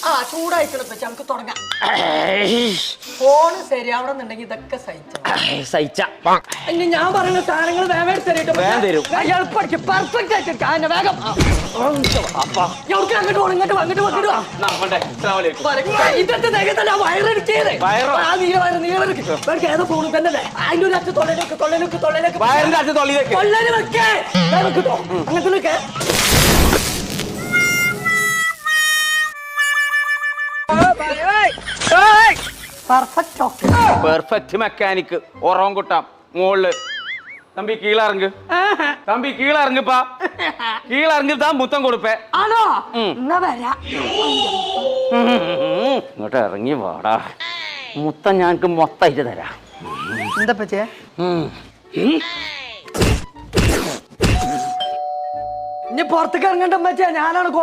ആ ചൂടായിക്കോളെ നമുക്ക് തുടങ്ങാം. ഫോണ് ശരിയാവണമെന്നുണ്ടെങ്കിൽ ഇതൊക്കെ സഹിച്ച ഇനി ഞാൻ പറയുന്ന സാധനങ്ങൾ വേഗം തരും. പെർഫെക്റ്റ് ആയിട്ട് വേഗം അങ്ങോട്ട് പോകണം. ഇങ്ങോട്ട് ഇന്നത്തെ നേരത്തല്ല വയറെടുക്കേ ഏതോ ഫോൺ തന്നെ അതിന്റെ ഒരു അച്ഛൻ തൊള്ളയിലേക്ക് വെക്കേ അങ്ങനത്തെ പെർഫെക്റ്റ് മെക്കാനിക് ഉറവം കുട്ടാം മോള് തമ്പി കീഴിറങ്ങ് കീഴിറങ്ങിപ്പാ കീഴിറങ്ങി താൻ മുത്തം കൊടുപ്പേ ആണോ വരാ ഇങ്ങോട്ട് ഇറങ്ങി വാടാ മുത്തം ഞങ്ങക്ക് മൊത്തമായിട്ട് തരാം എന്താ പറ്റിയ ഇനി പുറത്തേക്ക് ഇറങ്ങണ്ട പറ്റിയ ഞാനാണ്